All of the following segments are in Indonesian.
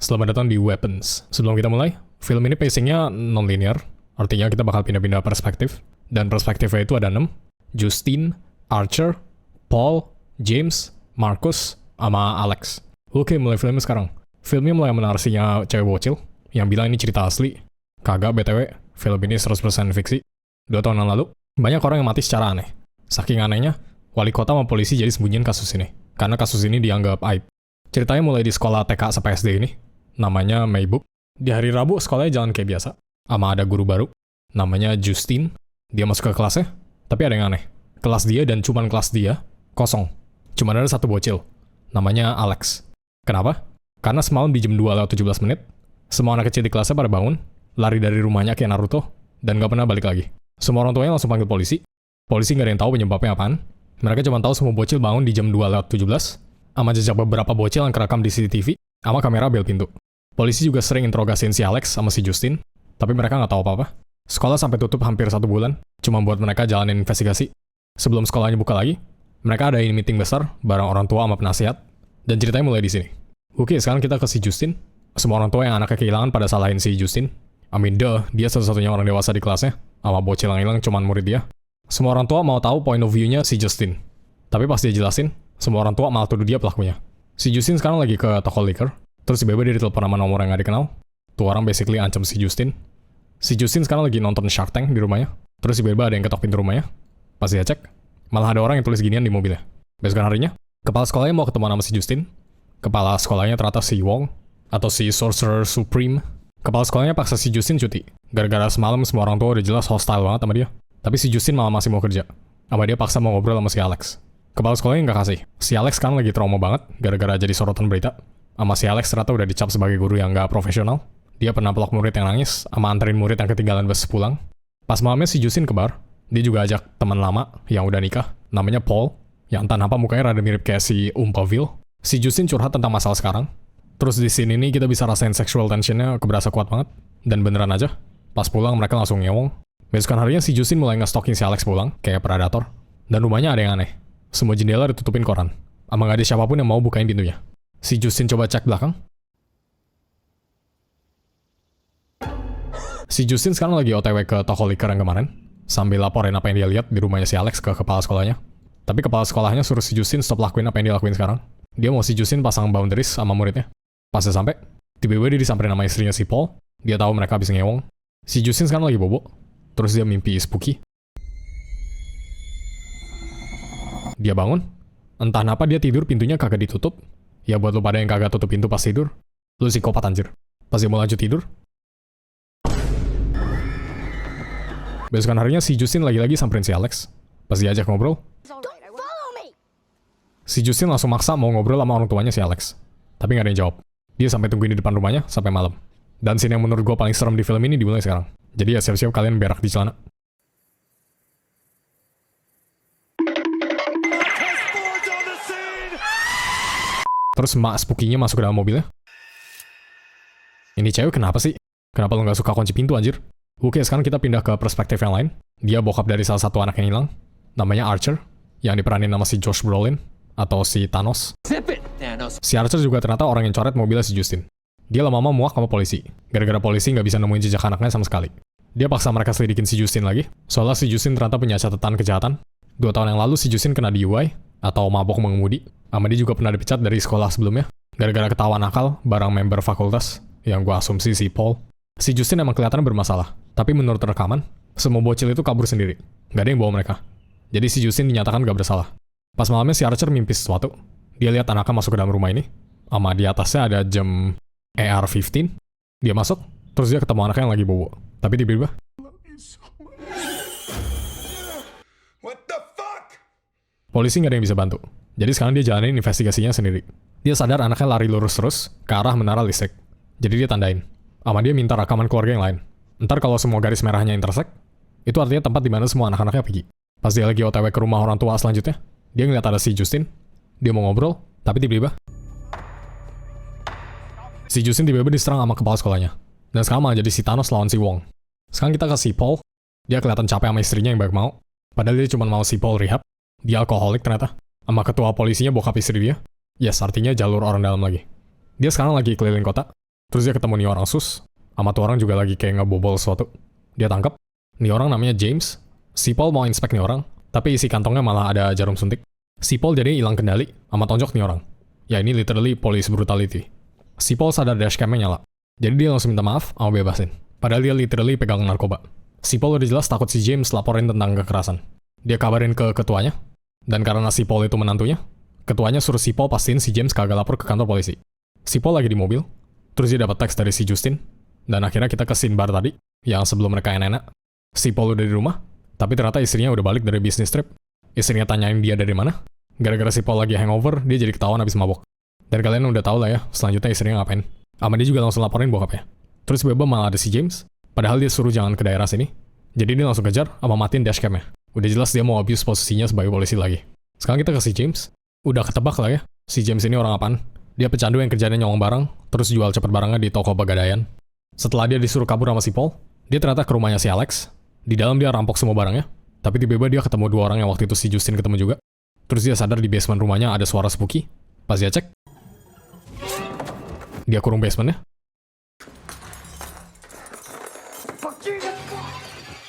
Selamat datang di Weapons. Sebelum kita mulai, film ini pacingnya non-linear, artinya kita bakal pindah-pindah perspektif. Dan perspektifnya itu ada 6. Justine, Archer, Paul, James, Marcus, sama Alex. Oke, mulai filmnya sekarang. Filmnya mulai menarasinya cewek bocil, yang bilang ini cerita asli. Kagak, BTW, film ini 100% fiksi. 2 tahun yang lalu, banyak orang yang mati secara aneh. Saking anehnya, wali kota sama polisi jadi sembunyiin kasus ini. Karena kasus ini dianggap aib. Ceritanya mulai di sekolah TK sampai SD ini. Namanya Maybook. Di hari Rabu, sekolahnya jalan kayak biasa. Sama ada guru baru. Namanya Justine. Dia masuk ke kelasnya, tapi ada yang aneh. Kelas dia dan cuman kelas dia, kosong. Cuman ada satu bocil. Namanya Alex. Kenapa? Karena semalam di jam 2:17, semua anak kecil di kelasnya pada bangun, lari dari rumahnya kayak Naruto, dan gak pernah balik lagi. Semua orang tuanya langsung panggil polisi. Polisi gak ada yang tahu penyebabnya apaan. Mereka cuma tahu semua bocil bangun di jam 2:17, sama jejak beberapa bocil yang kerekam di CCTV, sama kamera bel pintu. Polisi juga sering interogasiin si Alex sama si Justine, tapi mereka nggak tahu apa-apa. Sekolah sampai tutup hampir 1 bulan, cuma buat mereka jalanin investigasi. Sebelum sekolahnya buka lagi, mereka adain meeting besar bareng orang tua sama penasihat, dan ceritanya mulai di sini. Oke, sekarang kita ke si Justine. Semua orang tua yang anaknya kehilangan pada salahin si Justine. I mean, dia satu-satunya orang dewasa di kelasnya, sama bocil yang hilang cuman murid dia. Semua orang tua mau tahu point of view-nya si Justine. Tapi pas dia jelasin, semua orang tua malah tuduh dia pelakunya. Si Justine sekarang lagi ke toko liquor, terus tiba-tiba dia ditelepon sama nomor yang gak dikenal. Tuh orang basically ancam si Justine. Si Justine sekarang lagi nonton Shark Tank di rumahnya, terus tiba-tiba ada yang ketok pintu rumahnya. Pas dia cek, malah ada orang yang tulis ginian di mobilnya. Besokan harinya, kepala sekolahnya mau ketemu sama si Justine. Kepala sekolahnya ternyata si Wong, atau si Sorcerer Supreme. Kepala sekolahnya paksa si Justine cuti, gara-gara semalam semua orang tua udah jelas hostile banget sama dia. Tapi si Justine malah masih mau kerja. Sama dia paksa mau ngobrol sama si Alex. Kepala sekolahnya nggak kasih. Si Alex kan lagi trauma banget, gara-gara jadi sorotan berita. Sama si Alex ternyata udah dicap sebagai guru yang nggak profesional. Dia pernah peluk murid yang nangis, sama anterin murid yang ketinggalan bus pulang. Pas malamnya si Justine ke bar, dia juga ajak teman lama yang udah nikah, namanya Paul, yang entah kenapa mukanya rada mirip kayak si Umpaville. Si Justine curhat tentang masalah sekarang. Terus di scene ini kita bisa rasain sexual tensionnya keberasa kuat banget. Dan beneran aja, pas pulang mereka langsung ngewong. Besokan harinya si Justine mulai nge-stalking si Alex pulang, kayak predator. Dan rumahnya ada yang aneh. Semua jendela ditutupin koran. Ama gak ada siapapun yang mau bukain pintunya. Si Justine coba cek belakang. Si Justine sekarang lagi OTW ke toko liquor yang kemarin, sambil laporin apa yang dia lihat di rumahnya si Alex ke kepala sekolahnya. Tapi kepala sekolahnya suruh si Justine stop lakuin apa yang dia lakuin sekarang. Dia mau si Justine pasang boundaries sama muridnya. Pas dia sampai, tiba-tiba dia disamperin sama istrinya si Paul. Dia tahu mereka habis ngewong. Si Justine sekarang lagi bobo. Terus dia mimpi spooky. Dia bangun. Entah kenapa dia tidur pintunya kagak ditutup. Ya buat lo pada yang kagak tutup pintu pas tidur, lo psikopat anjir. Pas dia mau lanjut tidur, besokan harinya si Justine lagi-lagi samperin si Alex. Pas dia ajak ngobrol, si Justine langsung maksa mau ngobrol sama orang tuanya si Alex. Tapi gak ada yang jawab. Dia sampai tungguin di depan rumahnya sampai malam. Dan scene yang menurut gue paling serem di film ini dimulai sekarang. Jadi ya siap-siap kalian berak di celana. Terus emak spooky-nya masuk ke dalam mobilnya. Ini cewek kenapa sih? Kenapa lo gak suka kunci pintu anjir? Oke, sekarang kita pindah ke perspektif yang lain. Dia bokap dari salah satu anak yang hilang. Namanya Archer, yang diperanin nama si Josh Brolin, atau si Thanos. Si Archer juga ternyata orang yang coret mobilnya si Justine. Dia lama-lama muak sama polisi. Gara-gara polisi gak bisa nemuin jejak anaknya sama sekali. Dia paksa mereka selidikin si Justine lagi. Soalnya si Justine ternyata punya catatan kejahatan. 2 tahun yang lalu si Justine kena DUI, atau mabok mengemudi. Sama dia juga pernah dipecat dari sekolah sebelumnya, gara-gara ketahuan nakal bareng member fakultas, yang gue asumsi si Paul. Si Justine emang kelihatan bermasalah, tapi menurut rekaman, semua bocil itu kabur sendiri. Gak ada yang bawa mereka. Jadi si Justine dinyatakan gak bersalah. Pas malamnya si Archer mimpi sesuatu. Dia lihat anaknya masuk ke dalam rumah ini, sama di atasnya ada jam AR-15. Dia masuk, terus dia ketemu anaknya yang lagi bobo. Tapi tiba-tiba, polisi gak ada yang bisa bantu. Jadi sekarang dia jalanin investigasinya sendiri. Dia sadar anaknya lari lurus terus ke arah menara listrik. Jadi dia tandain. Sama dia minta rekaman keluarga yang lain. Ntar kalau semua garis merahnya intersect, itu artinya tempat di mana semua anak-anaknya pergi. Pas dia lagi OTW ke rumah orang tua selanjutnya, dia ngeliat ada si Justine. Dia mau ngobrol, tapi tiba-tiba si Justine tiba-tiba diserang sama kepala sekolahnya. Dan sekarang malah jadi si Thanos lawan si Wong. Sekarang kita ke si Paul. Dia kelihatan capek sama istrinya yang banyak mau. Padahal dia cuma mau si Paul rehab. Dia alkoholik ternyata. Sama ketua polisinya bokap istri dia. Yes, artinya jalur orang dalam lagi. Dia sekarang lagi keliling kota. Terus dia ketemu nih orang sus, sama tuh orang juga lagi kayak ngebobol sesuatu. Dia tangkap, nih orang namanya James. Si Paul mau inspek nih orang, tapi isi kantongnya malah ada jarum suntik. Si Paul jadi hilang kendali, sama tonjok nih orang. Ya ini literally police brutality. Si Paul sadar dashcam-nya nyala. Jadi dia langsung minta maaf, sama bebasin. Padahal dia literally pegang narkoba. Si Paul udah jelas takut si James laporin tentang kekerasan. Dia kabarin ke ketuanya, dan karena si Paul itu menantunya, ketuanya suruh si Paul pastiin si James kagak lapor ke kantor polisi. Si Paul lagi di mobil, terus dia dapat teks dari si Justin, dan akhirnya kita ke scene bar tadi, yang sebelum mereka enak-enak. Si Paul udah di rumah, tapi ternyata istrinya udah balik dari bisnis trip. Istrinya tanyain dia dari mana. Gara-gara si Paul lagi hangover, dia jadi ketahuan habis mabok. Dan kalian udah tahu lah ya, selanjutnya istrinya ngapain. Sama dia juga langsung laporin bokapnya. Terus tiba-tiba malah ada si James, padahal dia suruh jangan ke daerah sini. Jadi dia langsung kejar, sama matiin dashcam-nya. Udah jelas dia mau abuse posisinya sebagai polisi lagi. Sekarang kita ke si James. Udah ketebak lah ya, si James ini orang apaan. Dia pecandu yang kerjanya nyolong barang, terus jual cepet barangnya di toko Pegadaian. Setelah dia disuruh kabur sama si Paul, dia ternyata ke rumahnya si Alex. Di dalam dia rampok semua barangnya, tapi tiba-tiba dia ketemu dua orang yang waktu itu si Justin ketemu juga. Terus dia sadar di basement rumahnya ada suara spooky. Pas dia cek, dia kurung basementnya.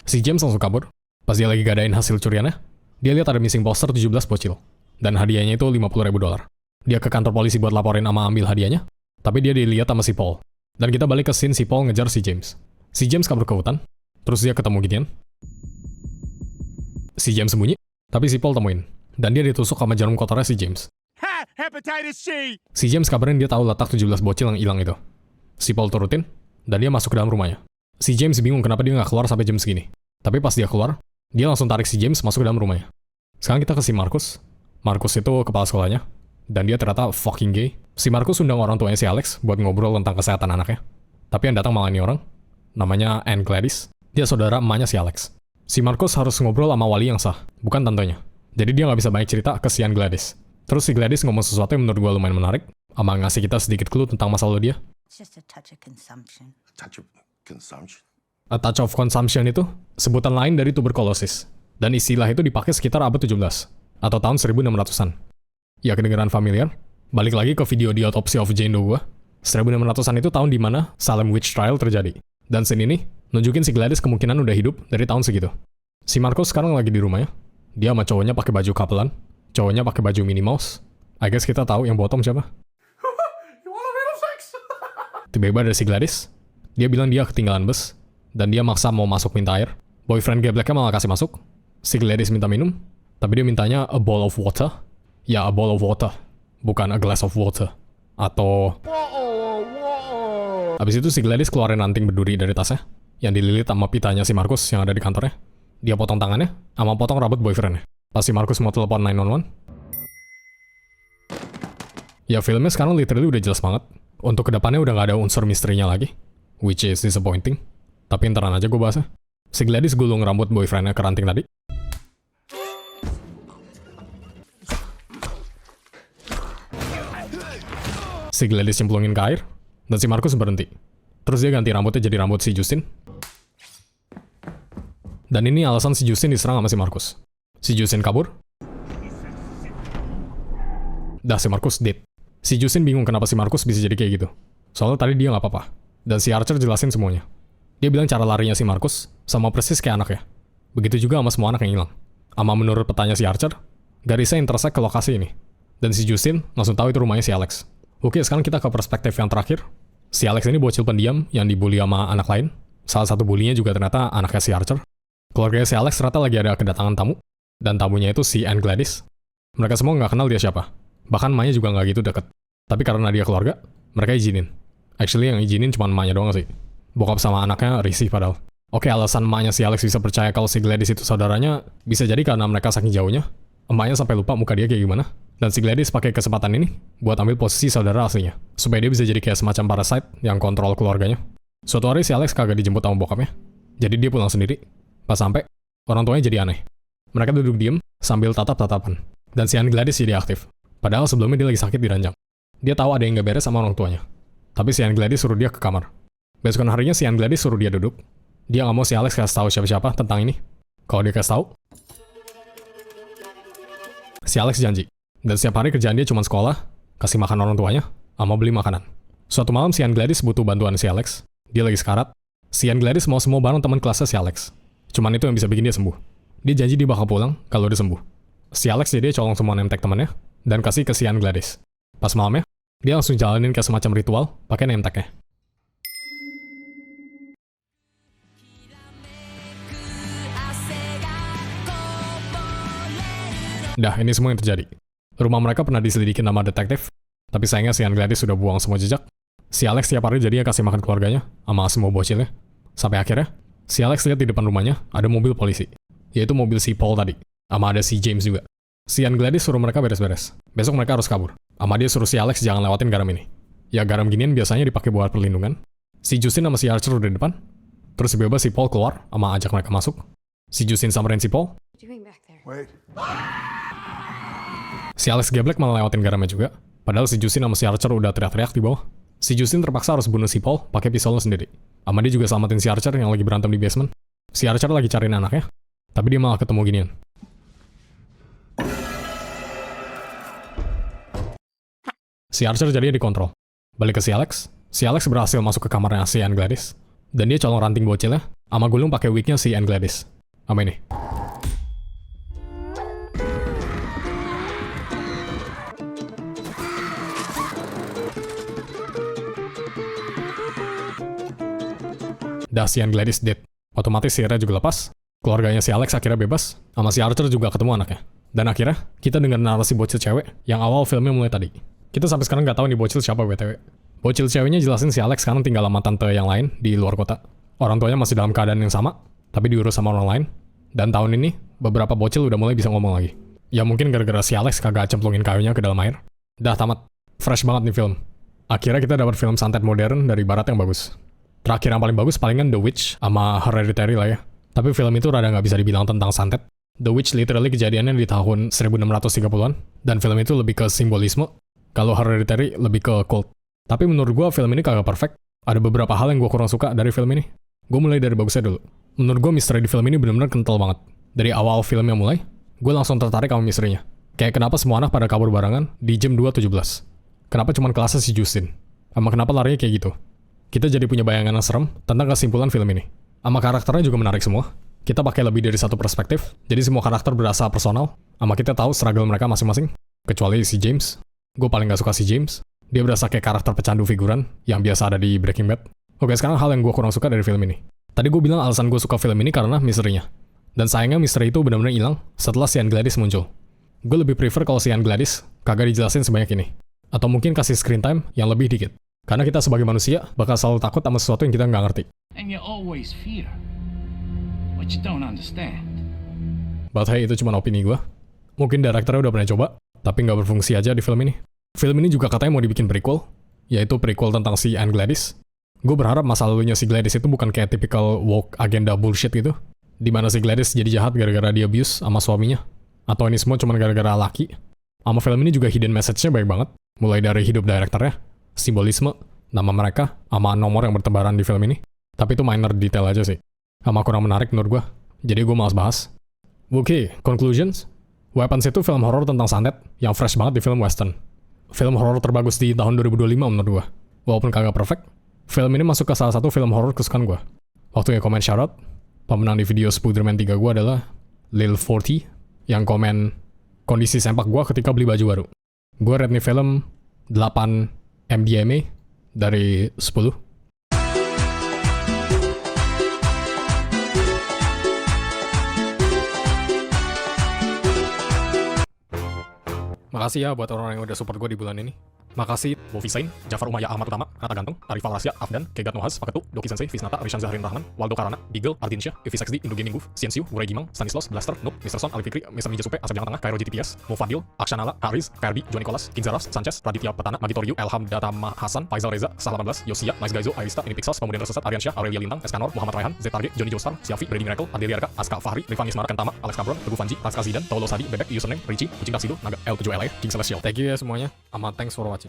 Si James langsung kabur. Pas dia lagi gadain hasil curiannya, dia lihat ada missing poster 17 bocil. Dan hadiahnya itu $50.000. Dia ke kantor polisi buat laporin sama ambil hadiahnya, tapi dia dilihat sama si Paul. Dan kita balik ke scene si Paul ngejar si James. Si James kabur ke hutan, terus dia ketemu Gideon. Si James sembunyi, tapi si Paul temuin. Dan dia ditusuk sama jarum kotornya si James. Ha! Hepatitis C! Si James kabarin dia tahu letak 17 bocil yang hilang itu. Si Paul turutin, dan dia masuk ke dalam rumahnya. Si James bingung kenapa dia nggak keluar sampai jam segini. Tapi pas dia keluar, dia langsung tarik si James masuk ke dalam rumahnya. Sekarang kita ke si Marcus. Marcus itu kepala sekolahnya. Dan dia ternyata fucking gay. Si Marcus undang orang tuanya si Alex buat ngobrol tentang kesehatan anaknya. Tapi yang datang malah ini orang. Namanya Anne Gladys. Dia saudara emaknya si Alex. Si Marcus harus ngobrol sama wali yang sah, bukan tantenya. Jadi dia nggak bisa banyak cerita ke si Anne Gladys. Terus si Gladys ngomong sesuatu yang menurut gue lumayan menarik, sama ngasih kita sedikit clue tentang masa lalu dia. It's just a touch of consumption. Touch of consumption? A touch of consumption itu sebutan lain dari tuberkulosis. Dan istilah itu dipakai sekitar abad 17, atau tahun 1600-an. Ya kedengeran familiar? Balik lagi ke video The Autopsy of Jane Doe gua. 1600-an itu tahun dimana Salem Witch Trial terjadi. Dan scene ini nunjukin si Gladys kemungkinan udah hidup dari tahun segitu. Si Marcos sekarang lagi di rumahnya. Dia sama cowoknya pakai baju kapelan, cowoknya pakai baju Minnie Mouse. I guess kita tahu yang bottom siapa. Tiba-tiba ada si Gladys. Dia bilang dia ketinggalan bus, dan dia maksa mau masuk minta air. Boyfriend gebleknya malah kasih masuk. Si Gladys minta minum, tapi dia mintanya a bowl of water. Ya, a bowl of water, bukan a glass of water. Atau... Habis itu si Gladys keluarin ranting berduri dari tasnya, yang dililit sama pitanya si Marcus yang ada di kantornya. Dia potong tangannya, sama potong rambut boyfriendnya. Pas si Marcus mau telepon 911. Ya filmnya sekarang literally udah jelas banget. Untuk kedepannya udah gak ada unsur misterinya lagi. Which is disappointing. Tapi ntaran aja gue bahasnya. Si Gladys gulung rambut boyfriendnya ke ranting tadi. Si Gladys cemplungin ke air, dan si Marcus berhenti. Terus dia ganti rambutnya jadi rambut si Justin. Dan ini alasan si Justin diserang sama si Marcus. Si Justin kabur. Dah si Marcus dead. Si Justin bingung kenapa si Marcus bisa jadi kayak gitu. Soalnya tadi dia nggak apa-apa. Dan si Archer jelasin semuanya. Dia bilang cara larinya si Marcus sama persis kayak anaknya. Begitu juga sama semua anak yang hilang. Ama menurut petanya si Archer, garisnya intersect ke lokasi ini. Dan si Justin langsung tahu itu rumahnya si Alex. Oke, sekarang kita ke perspektif yang terakhir. Si Alex ini bocil pendiam yang dibully sama anak lain. Salah satu bulinya juga ternyata anaknya si Archer. Keluarganya si Alex ternyata lagi ada kedatangan tamu. Dan tamunya itu si Anne Gladys. Mereka semua nggak kenal dia siapa. Bahkan emaknya juga nggak gitu deket. Tapi karena dia keluarga, mereka izinin. Actually yang izinin cuma emaknya doang sih. Bokap sama anaknya risih padahal. Oke, alasan emaknya si Alex bisa percaya kalau si Gladys itu saudaranya, bisa jadi karena mereka saking jauhnya. Emaknya sampai lupa muka dia kayak gimana. Dan si Gladys pakai kesempatan ini buat ambil posisi saudara aslinya. Supaya dia bisa jadi kayak semacam parasite yang kontrol keluarganya. Suatu hari si Alex kagak dijemput sama bokapnya. Jadi dia pulang sendiri. Pas sampai, orang tuanya jadi aneh. Mereka duduk diem sambil tatap-tatapan. Dan si Anne Gladys jadi aktif. Padahal sebelumnya dia lagi sakit di ranjang. Dia tahu ada yang gak beres sama orang tuanya. Tapi si Anne Gladys suruh dia ke kamar. Besokan harinya si Anne Gladys suruh dia duduk. Dia gak mau si Alex kasih tahu siapa-siapa tentang ini. Kalau dia kasih tahu, si Alex janji. Dan setiap hari kerjaan dia cuma sekolah, kasih makan orang tuanya, sama beli makanan. Suatu malam si Anne Gladys butuh bantuan si Alex. Dia lagi sekarat. Si Anne Gladys mau semua barang teman kelasnya si Alex. Cuman itu yang bisa bikin dia sembuh. Dia janji dia bakal pulang kalau dia sembuh. Si Alex jadi colong semua name tag temannya dan kasih ke si Anne Gladys. Pas malamnya, dia langsung jalanin kayak semacam ritual pakai name tag-nya. Dah, ini semua yang terjadi. Rumah mereka pernah diselidiki nama detektif, tapi sayangnya si Anne Gladys sudah buang semua jejak. Si Alex tiap hari jadinya kasih makan keluarganya sama semua bocilnya. Sampai akhirnya, si Alex lihat di depan rumahnya ada mobil polisi, yaitu mobil si Paul tadi, sama ada si James juga. Si Anne Gladys suruh mereka beres-beres. Besok mereka harus kabur. Sama dia suruh si Alex jangan lewatin garam ini. Ya garam ginian biasanya dipakai buat perlindungan. Si Justin sama si Archer udah di depan. Terus tiba-tiba si Paul keluar sama ajak mereka masuk. Si Justin samperin si Paul. Wait. Si Alex geblek malah lewatin garamnya juga. Padahal si Justin sama si Archer udah teriak-teriak di bawah. Si Justin terpaksa harus bunuh si Paul pakai pistolnya sendiri. Sama dia juga selamatin si Archer yang lagi berantem di basement. Si Archer lagi cariin anaknya, tapi dia malah ketemu ginian. Si Archer jadinya dikontrol. Balik ke si Alex berhasil masuk ke kamarnya si Anne Gladys. Dan dia colong ranting bocilnya, sama gulung pakai wignya si Anne Gladys. Sama ini. Dah si Anne Gladys dead. Otomatis sihirnya juga lepas. Keluarganya si Alex akhirnya bebas. Sama si Archer juga ketemu anaknya. Dan akhirnya, kita dengar narasi bocil cewek yang awal filmnya mulai tadi. Kita sampai sekarang nggak tahu nih bocil siapa BTW. Bocil ceweknya jelasin si Alex sekarang tinggal sama tante yang lain di luar kota. Orang tuanya masih dalam keadaan yang sama, tapi diurus sama orang lain. Dan tahun ini, beberapa bocil udah mulai bisa ngomong lagi. Ya mungkin gara-gara si Alex kagak cemplungin kayunya ke dalam air. Dah tamat. Fresh banget nih film. Akhirnya kita dapat film santet modern dari barat yang bagus. Terakhir yang paling bagus palingan The Witch sama Hereditary lah ya. Tapi film itu rada nggak bisa dibilang tentang santet. The Witch literally kejadiannya di tahun 1630-an. Dan film itu lebih ke simbolisme. Kalau Hereditary lebih ke cult. Tapi menurut gue film ini kagak perfect. Ada beberapa hal yang gue kurang suka dari film ini. Gue mulai dari bagusnya dulu. Menurut gue misteri di film ini benar-benar kental banget. Dari awal filmnya mulai, gue langsung tertarik sama misterinya. Kayak kenapa semua anak pada kabur barengan di jam 2.17. Kenapa cuma kelasnya si Justin. Sama kenapa larinya kayak gitu. Kita jadi punya bayangan yang serem tentang kesimpulan film ini. Sama karakternya juga menarik semua. Kita pakai lebih dari satu perspektif, jadi semua karakter berasa personal. Sama kita tahu struggle mereka masing-masing. Kecuali si James. Gue paling gak suka si James. Dia berasa kayak karakter pecandu figuran yang biasa ada di Breaking Bad. Oke, sekarang hal yang gue kurang suka dari film ini. Tadi gue bilang alasan gue suka film ini karena misterinya. Dan sayangnya misteri itu benar-benar hilang setelah si Anne Gladys muncul. Gue lebih prefer kalau si Anne Gladys kagak dijelasin sebanyak ini. Atau mungkin kasih screen time yang lebih dikit. Karena kita sebagai manusia bakal selalu takut sama sesuatu yang kita nggak ngerti. And you always fear what you don't understand. But hey, itu cuma opini gue. Mungkin direkturnya udah pernah coba, tapi nggak berfungsi aja di film ini. Film ini juga katanya mau dibikin prequel, yaitu prequel tentang si Anne Gladys. Gue berharap masa lalunya si Gladys itu bukan kayak typical woke agenda bullshit gitu, di mana si Gladys jadi jahat gara-gara dia abuse sama suaminya. Atau ini semua cuma gara-gara laki. Sama film ini juga hidden message-nya baik banget, mulai dari hidup direkturnya, simbolisme, nama mereka, sama nomor yang bertebaran di film ini. Tapi itu minor detail aja sih. Sama kurang menarik menurut gue. Jadi gue malas bahas. Oke, conclusions. Weapons itu film horor tentang santet yang fresh banget di film western. Film horor terbagus di tahun 2025 menurut gue. Walaupun kagak perfect, film ini masuk ke salah satu film horor kesukaan gue. Waktu yang komen shoutout, pemenang di video Spider-Man 3 gue adalah Lil40 yang komen kondisi sempak gue ketika beli baju baru. Gue rate nih film 8 MDMA dari 10. Makasih ya buat orang yang udah support gue di bulan ini. Makasih Wolfi Sain, Jafar Umayya Ahmad Utama, Nata Ganteng, Arif Alasya, Afdan, Kegat Nohaz, Paketu, Doki Sensei, Fisnata, Arishan Zahrin Rahman, Waldo Karana, Beagle, Ardinsyah, Evi XD, Indo Gaming Goof, Siensiu, Wurai Gimang, Stanislaus, Blaster, Noob, Mr. Son, Ali Fikri, Mr. Ninja Supe, Asap Jangan Tengah, Kairo GTPS, Mufadil, Akshanala, Haris, Ferdi, Johnny Nicholas, King Zaras, Sanchez, Raditya Petana, Magitoriu, Elham Datama Hasan, Faisal Reza, Sah 18, Yosia, Nice Gaizo, Aista, Ini Pixels, Pemudian Tersesat, Aryan Syah, Aurelia Lintang, Eskanor, Muhammad Raihan, Z Target, Johnny Joestar, Siafi, Brady Miracle, Adelia Arka, Aska Fahri, Rifan Yismara Kentama, Alex Cabron, Teguh Fanji, Raska Zidan, Taulo Sadi, Bebek, Username, Richie, Kucing Taksido, Naga L7LA, King Celestial. Thank you ya semuanya, sama thanks for watching.